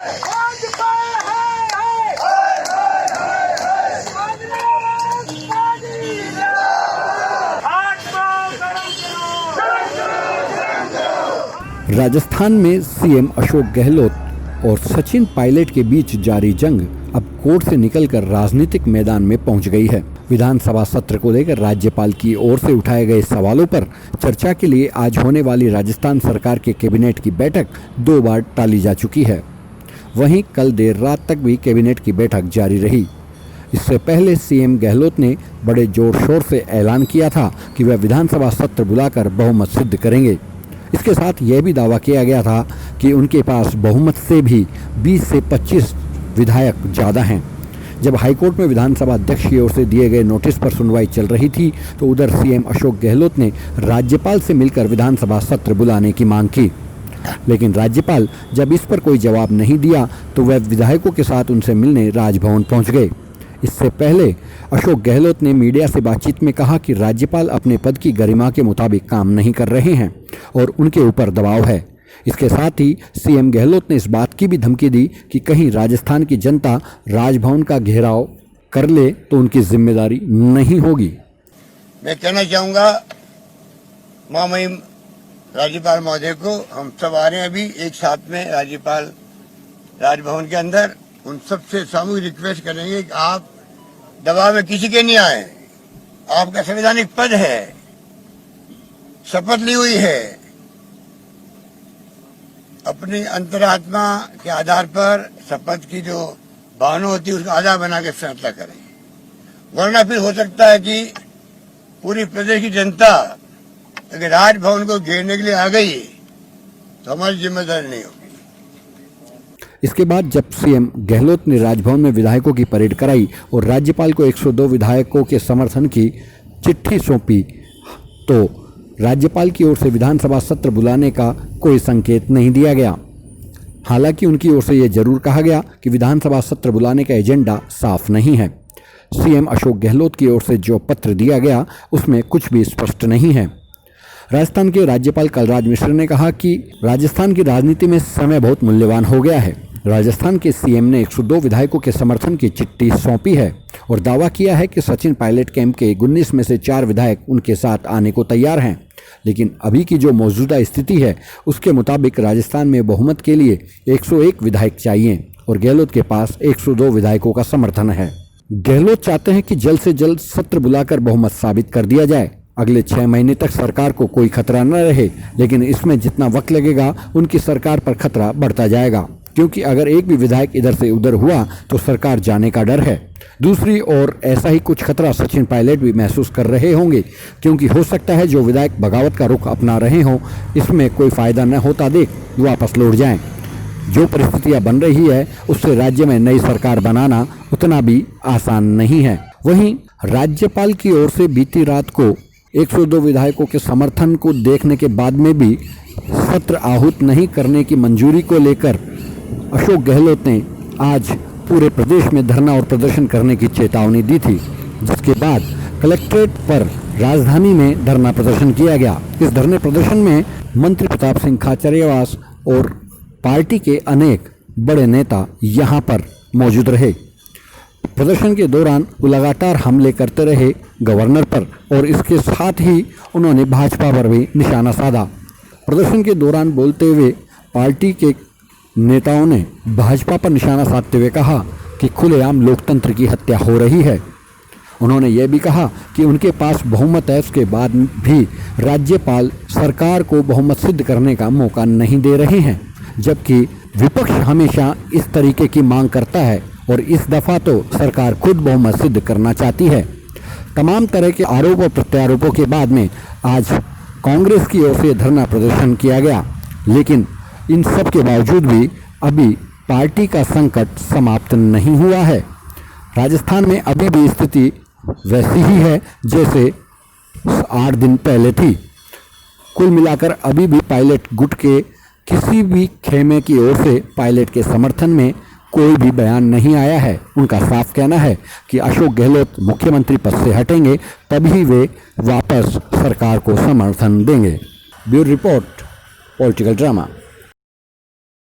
राजस्थान में सीएम अशोक गहलोत और सचिन पायलट के बीच जारी जंग अब कोर्ट से निकलकर राजनीतिक मैदान में पहुंच गई है। विधानसभा सत्र को लेकर राज्यपाल की ओर से उठाए गए सवालों पर चर्चा के लिए आज होने वाली राजस्थान सरकार के कैबिनेट की बैठक 2 बार टाली जा चुकी है। वहीं कल देर रात तक भी कैबिनेट की बैठक जारी रही। इससे पहले सीएम गहलोत ने बड़े जोर शोर से ऐलान किया था कि वह विधानसभा सत्र बुलाकर बहुमत सिद्ध करेंगे। इसके साथ यह भी दावा किया गया था कि उनके पास बहुमत से भी 20 से 25 विधायक ज़्यादा हैं। जब हाईकोर्ट में विधानसभा अध्यक्ष की ओर से दिए गए नोटिस पर सुनवाई चल रही थी तो उधर सीएम अशोक गहलोत ने राज्यपाल से मिलकर विधानसभा सत्र बुलाने की मांग की, लेकिन राज्यपाल जब इस पर कोई जवाब नहीं दिया तो वह विधायकों के साथ उनसे मिलने राजभवन पहुंच गए। इससे पहले अशोक गहलोत ने मीडिया से बातचीत में कहा कि राज्यपाल अपने पद की गरिमा के मुताबिक काम नहीं कर रहे हैं और उनके ऊपर दबाव है। इसके साथ ही सीएम गहलोत ने इस बात की भी धमकी दी कि कहीं राजस्थान की जनता राजभवन का घेराव कर ले तो उनकी जिम्मेदारी नहीं होगी। मैं कहना चाहूँगा महामहिम राज्यपाल महोदय को, हम सब आ रहे हैं अभी एक साथ में राज्यपाल राजभवन के अंदर। उन सबसे सामूहिक रिक्वेस्ट करेंगे कि आप दबाव में किसी के नहीं आए। आपका संवैधानिक पद है, शपथ ली हुई है, अपनी अंतरात्मा के आधार पर शपथ की जो भावना होती है उसका आधार बना के फैसला करें, वरना फिर हो सकता है कि पूरी प्रदेश की जनता अगर राजभवन को घेरने के लिए आ गई तो हमारी जिम्मेदारी नहीं होगी। इसके बाद जब सीएम गहलोत ने राजभवन में विधायकों की परेड कराई और राज्यपाल को 102 विधायकों के समर्थन की चिट्ठी सौंपी तो राज्यपाल की ओर से विधानसभा सत्र बुलाने का कोई संकेत नहीं दिया गया। हालांकि उनकी ओर से यह जरूर कहा गया कि विधानसभा सत्र बुलाने का एजेंडा साफ नहीं है। सीएम अशोक गहलोत की ओर से जो पत्र दिया गया उसमें कुछ भी स्पष्ट नहीं है। राजस्थान के राज्यपाल कलराज मिश्र ने कहा कि राजस्थान की राजनीति में समय बहुत मूल्यवान हो गया है। राजस्थान के सीएम ने 102 विधायकों के समर्थन की चिट्ठी सौंपी है और दावा किया है कि सचिन पायलट कैंप के 19 में से 4 विधायक उनके साथ आने को तैयार हैं। लेकिन अभी की जो मौजूदा स्थिति है उसके मुताबिक राजस्थान में बहुमत के लिए 101 विधायक चाहिए और गहलोत के पास 102 विधायकों का समर्थन है। गहलोत चाहते हैं कि जल्द से जल्द सत्र बुलाकर बहुमत साबित कर दिया जाए। अगले 6 महीने तक सरकार को कोई खतरा न रहे, लेकिन इसमें जितना वक्त लगेगा उनकी सरकार पर खतरा बढ़ता जाएगा, क्योंकि अगर एक भी विधायक इधर से उधर हुआ तो सरकार जाने का डर है। दूसरी ओर ऐसा ही कुछ खतरा सचिन पायलट भी महसूस कर रहे होंगे, क्योंकि हो सकता है जो विधायक बगावत का रुख अपना रहे हों इसमें कोई फायदा न होता देख वापस लौट जाएं। जो परिस्थितियां बन रही है उससे राज्य में नई सरकार बनाना उतना भी आसान नहीं है। वहीं राज्यपाल की ओर से बीती रात को 102 विधायकों के समर्थन को देखने के बाद में भी सत्र आहूत नहीं करने की मंजूरी को लेकर अशोक गहलोत ने आज पूरे प्रदेश में धरना और प्रदर्शन करने की चेतावनी दी थी, जिसके बाद कलेक्ट्रेट पर राजधानी में धरना प्रदर्शन किया गया। इस धरने प्रदर्शन में मंत्री प्रताप सिंह खाचरियावास और पार्टी के अनेक बड़े नेता यहां पर मौजूद रहे। प्रदर्शन के दौरान वो लगातार हमले करते रहे गवर्नर पर और इसके साथ ही उन्होंने भाजपा पर भी निशाना साधा। प्रदर्शन के दौरान बोलते हुए पार्टी के नेताओं ने भाजपा पर निशाना साधते हुए कहा कि खुलेआम लोकतंत्र की हत्या हो रही है। उन्होंने यह भी कहा कि उनके पास बहुमत है, उसके बाद भी राज्यपाल सरकार को बहुमत सिद्ध करने का मौका नहीं दे रहे हैं, जबकि विपक्ष हमेशा इस तरीके की मांग करता है और इस दफ़ा तो सरकार खुद बहुमत सिद्ध करना चाहती है। तमाम तरह के आरोप और प्रत्यारोपों के बाद में आज कांग्रेस की ओर से धरना प्रदर्शन किया गया, लेकिन इन सब के बावजूद भी अभी पार्टी का संकट समाप्त नहीं हुआ है। राजस्थान में अभी भी स्थिति वैसी ही है जैसे 8 दिन पहले थी। कुल मिलाकर अभी भी पायलट गुट के किसी भी खेमे की ओर से पायलट के समर्थन में कोई भी बयान नहीं आया है। उनका साफ कहना है कि अशोक गहलोत मुख्यमंत्री पद से हटेंगे तभी वे वापस सरकार को समर्थन देंगे। Bureau report, political drama.